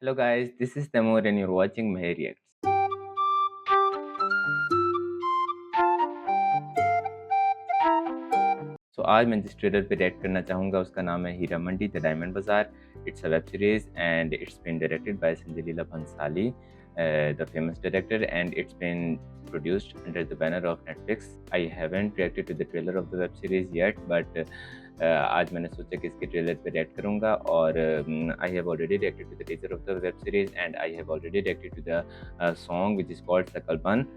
Hello guys, this is Tamur and you're watching Maher Reacts. आज मैं जिस trailer पे रिएक्ट करना चाहूँगा उसका नाम है Heera Mandi the diamond bazaar. It's a web series and it's been directed by Sanjay Leela Bhansali, the famous director, and it's been produced under the banner of Netflix. I haven't reacted to the trailer of the web series yet, but आज मैंने सोचा कि इसके trailer पे react करूँगा और I have already reacted to the teaser of the web series and I have already reacted to the song which is called Sakalban.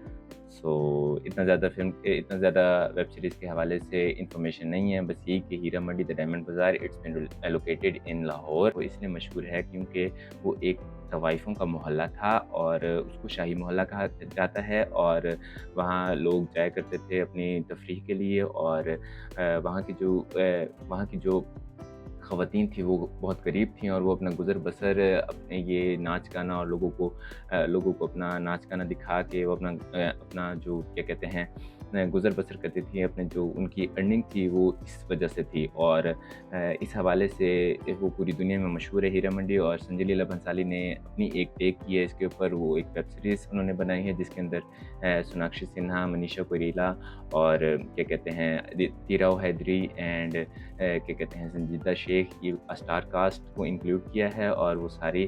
इतना ज़्यादा वेब सीरीज़ के हवाले से इंफॉर्मेशन नहीं है, बस यही कि Heera Mandi the diamond bazaar it's been located in Lahore. वो इसलिए मशहूर है क्योंकि वो एक तवाइफ़ों का मोहल्ला था और उसको शाही मोहल्ला कहा जाता है और वहाँ लोग जाया करते थे अपनी तफरीह के लिए और वहाँ की जो ख़वातीन थी वो बहुत गरीब थीं और वो अपना गुज़र बसर अपने ये नाच गाना और लोगों को अपना नाच गाना दिखा के वो अपना जो क्या कहते हैं गुज़र बसर करती थी. अपने जो उनकी अर्निंग थी वो इस वजह से थी और इस हवाले से वो पूरी दुनिया में मशहूर है हीरा मंडी. और संजय लीला भंसाली ने अपनी एक टेक की है इसके ऊपर. वो एक वेब सीरीज़ उन्होंने बनाई है जिसके अंदर सोनाक्षी सिन्हा, मनीषा कोइराला और क्या कहते हैं तीराव हैदरी एंड क्या कहते हैं संजीदा शेख, ये स्टार कास्ट को इंक्लूड किया है और वो सारी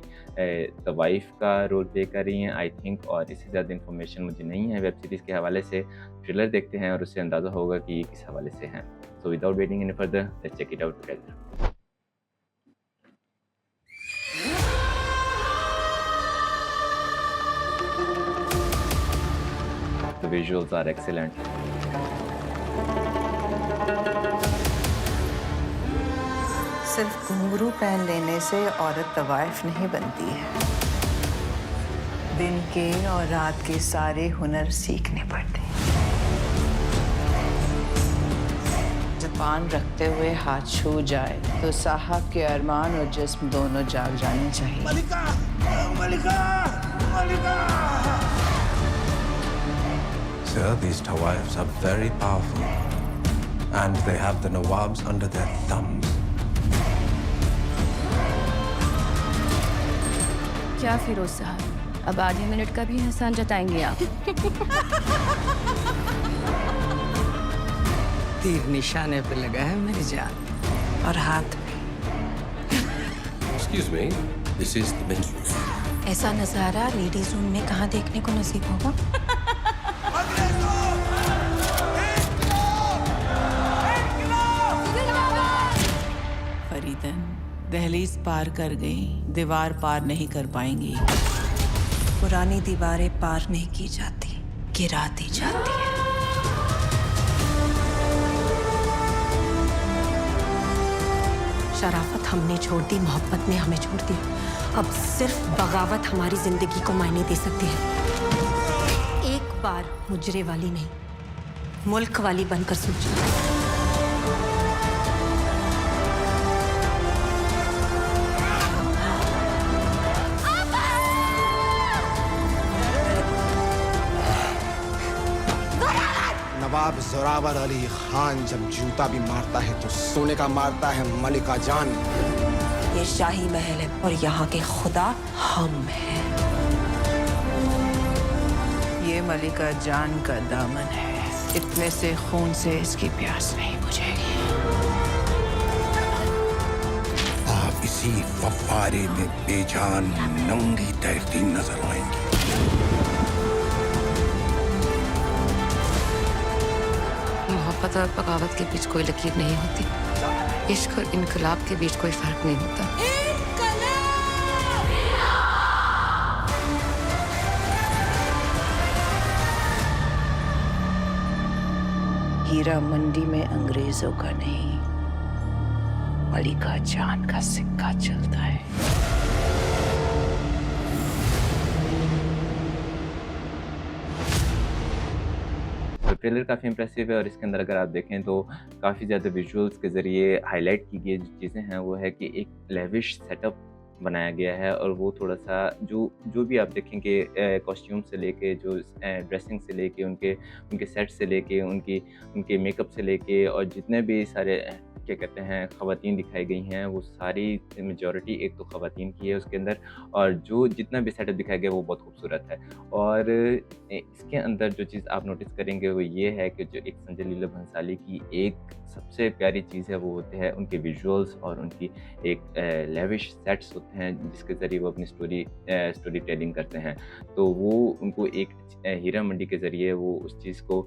तवाइफ का रोल प्ले कर रही हैं आई थिंक. और इससे ज़्यादा इन्फॉर्मेशन मुझे नहीं है वेब सीरीज़ के हवाले से. ट्रेलर देखते हैं और उससे अंदाज़ा होगा कि ये किस हवाले से हैं. So without waiting any further, let's check it out together. The visuals are excellent. सिर्फ घुंघरू पहन लेने से औरत तवाइफ नहीं बनती है. दिन के और रात के सारे हुनर सीखने पड़ते हैं. जबान रखते हुए हाथ छू जाए तो साहब के अरमान और जिस्म दोनों जाग जाने चाहिए. मलिका, मलिका, मलिका. Sir, these Tawaifs are very powerful, and they have the Nawabs under their thumbs. क्या फिरोज साहब, अब आधे मिनट का भी एहसान जताएंगे आप? तीर निशाने पे लगा है मेरी जान. और हाथ में. Excuse me, this is the men's room. ऐसा नजारा लेडीज रूम में कहाँ देखने को नसीब होगा? फरीदन दहलीज पार कर गई, दीवार पार नहीं कर पाएंगी. पुरानी दीवारें पार नहीं की जाती, गिरा दी जाती है. शराफत हमने छोड़ दी, मोहब्बत ने हमें छोड़ दिया. अब सिर्फ बगावत हमारी जिंदगी को मायने दे सकती है. एक बार मुजरे वाली नहीं, मुल्क वाली बनकर सोचो. नवाब जोरावर अली खान जब जूता भी मारता है तो सोने का मारता है मलिका जान. ये शाही महल है और यहाँ के खुदा हम हैं. ये मलिका जान का दामन है. इतने से खून से इसकी प्यास नहीं बुझेगी. आप इसी फव्वारे में बेजान नंगी तैरती नजर आएंगी. मोहब्बत और बगावत के बीच कोई लकीर नहीं होती. इश्क और इनकलाब के बीच कोई फर्क नहीं होता. हीरा मंडी में अंग्रेजों का नहीं, मलिका जान का सिक्का चलता है. तो ट्रेलर काफ़ी इंप्रेसिव है और इसके अंदर अगर आप देखें तो काफ़ी ज़्यादा विजुअल्स के ज़रिए हाईलाइट की गई जो चीज़ें हैं वो है कि एक लेविश सेटअप बनाया गया है. और वो थोड़ा सा जो भी आप देखेंगे कॉस्ट्यूम से लेके जो ड्रेसिंग से लेके उनके सेट से लेके उनके मेकअप से लेके और जितने भी सारे क्या कहते हैं ख़वातीन दिखाई गई हैं, वो सारी मेजॉरिटी एक तो ख़वातीन की है उसके अंदर, और जो जितना भी सेटअप दिखाया गया वो बहुत खूबसूरत है। और इसके अंदर जो चीज़ आप नोटिस करेंगे वो ये है कि जो एक संजय लीला भंसाली की एक सबसे प्यारी चीज़ है वो होते हैं उनके विजुअल्स और उनकी एक लेविश सेट्स होते हैं जिसके ज़रिए वो अपनी स्टोरी टेलिंग करते हैं। तो वो उनको एक हीरा मंडी के ज़रिए वो उस चीज़ को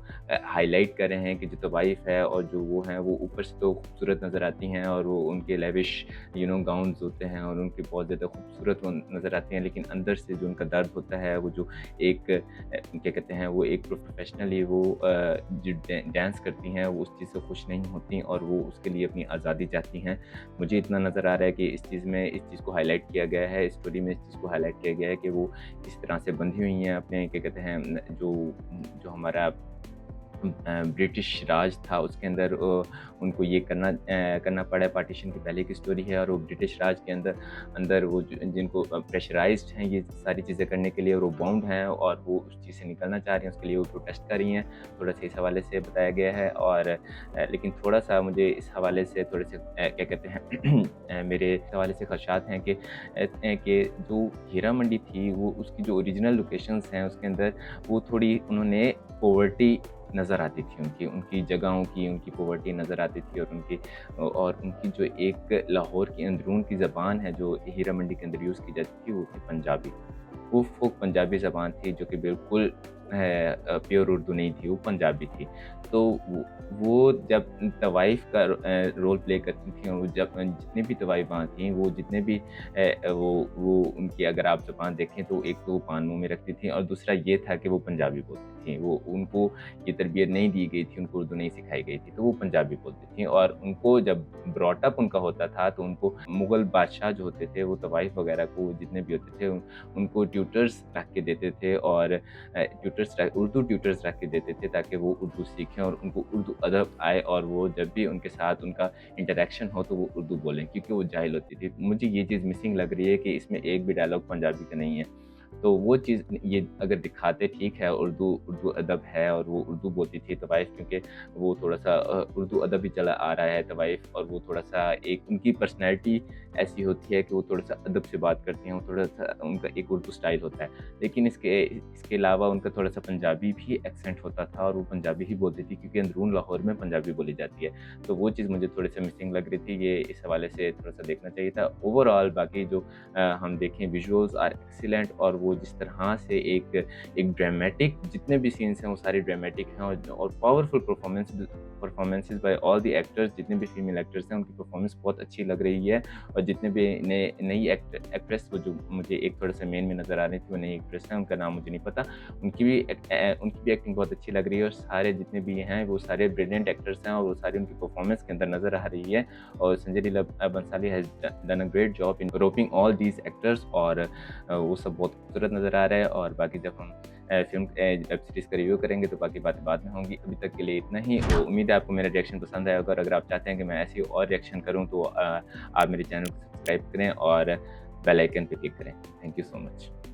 हाईलाइट कर रहे हैं कि जो तवाइफ है और जो वो हैं वो ऊपर से तो खूबसूरत नज़र आती हैं, और वो उनके लेविश गाउन्स होते हैं और उनकी बहुत ज़्यादा खूबसूरत वो नज़र आती हैं, लेकिन अंदर से जो उनका दर्द होता है वो जो एक क्या कहते हैं वो एक प्रोफेशनली वो जो डांस करती हैं वो उस चीज़ से खुश नहीं होती और वो उसके लिए अपनी आज़ादी चाहती हैं। मुझे इतना नज़र आ रहा है कि इस चीज़ को हाईलाइट किया गया है, स्टोरी में इस चीज़ को हाईलाइट किया गया है कि वो किस तरह से बंधी हुई हैं अपने क्या कहते हैं जो हमारा ब्रिटिश राज था उसके अंदर उनको ये करना पड़ा। पार्टीशन की पहले की स्टोरी है और वो ब्रिटिश राज के अंदर वो जिनको प्रेशराइज्ड हैं ये सारी चीज़ें करने के लिए, और वो बाउंड हैं और वो उस चीज़ से निकलना चाह रही हैं, उसके लिए वो प्रोटेस्ट कर रही हैं। थोड़ा सा इस हवाले से बताया गया है, और लेकिन थोड़ा सा मुझे इस हवाले से थोड़े से क्या कहते हैं मेरे इस हवाले से खदशात हैं कि जो हीरा मंडी थी वो उसकी जो ओरिजिनल लोकेशंस हैं उसके अंदर वो थोड़ी उन्होंने पॉवर्टी नज़र आती थी, उनकी जगहों की उनकी पॉवर्टी नज़र आती थी, और उनकी जो एक लाहौर की अंदरून की ज़बान है जो हीरा मंडी के अंदर यूज़ की जाती थी वो थी पंजाबी। वो फोक पंजाबी ज़बान थी जो कि बिल्कुल प्योर उर्दू नहीं थी, वो पंजाबी थी। तो वो जब तवाइफ़ का रोल प्ले करती थी, और जब जितने भी तवाइफ़ाँ थीं वो जितने भी वो उनकी अगर आप ज़बान देखें तो एक तो वो पान मुँह में रखती थी, और दूसरा ये था कि वो पंजाबी बोलती थी। वो उनको ये तरबियत नहीं दी गई थी, उनको उर्दू नहीं सिखाई गई थी, तो वो पंजाबी बोलती थी। और उनको जब ब्रॉट अप उनका होता था तो उनको मुग़ल बादशाह जो होते थे वो तवाइफ़ वग़ैरह को जितने भी होते थे उनको ट्यूटर्स रख के देते थे, और उर्दू ट्यूटर्स रख के देते थे ताकि वो उर्दू सीखें और उनको उर्दू अदब आए, और वो जब भी उनके साथ उनका इंटरेक्शन हो तो वो उर्दू बोलें, क्योंकि वो जाहिल होती थी। मुझे ये चीज़ मिसिंग लग रही है कि इसमें एक भी डायलॉग पंजाबी का नहीं है। तो वो चीज़ ये अगर दिखाते ठीक है, उर्दू अदब है और वो उर्दू बोलती थी तवाइफ़, क्योंकि वो थोड़ा-सा उर्दू अदब भी चला आ रहा है तवाइफ़, और वो थोड़ा-सा एक उनकी पर्सनैलिटी ऐसी होती है कि वो थोड़ा-सा अदब से बात करती हैं, वो थोड़ा-सा उनका एक उर्दू स्टाइल होता है। लेकिन इसके अलावा उनका थोड़ा-सा पंजाबी भी एक्सेंट होता था, और वो पंजाबी ही बोलती थी क्योंकि अंदरून लाहौर में पंजाबी बोली जाती है। तो वो चीज़ मुझे थोड़ी-सी मिसिंग लग रही थी, ये इस हवाले से थोड़ा-सा देखना चाहिए था। ओवरऑल बाकी जो हम देखें विजुअल्स आर एक्सीलेंट, और वो जिस तरह से एक ड्रामेटिक जितने भी सीन्स हैं वो सारे ड्रामेटिक हैं, और powerful performances by all the actors, जितने भी फीमेल एक्टर्स हैं उनकी परफॉर्मेंस बहुत अच्छी लग रही है। और जितने भी नई एक्ट्रेस वो जो मुझे एक थोड़ा सा मेन में नज़र आ रही थी वो नई एक्ट्रेस है, उनका नाम मुझे नहीं पता, उनकी भी एक्टिंग बहुत अच्छी लग रही है, और सारे जितने भी हैं वो सारे ब्रिलियंट एक्टर्स हैं, और वो सारी उनकी परफॉर्मेंस के अंदर नज़र आ रही है। और Sanjay Leela Bhansali has done a great job in roping all these actors, और वो सब बहुत खूबसूरत नज़र आ रहा है। और बाकी जब हम वेब सीरीज़ का रिव्यू करेंगे तो बाकी बातें बाद में होंगी। अभी तक के लिए इतना ही। तो उम्मीद है आपको मेरा रिएक्शन पसंद आया होगा, और अगर आप चाहते हैं कि मैं ऐसी और रिएक्शन करूं तो आप मेरे चैनल को सब्सक्राइब करें और बेल आइकन पे क्लिक करें। Thank you so much.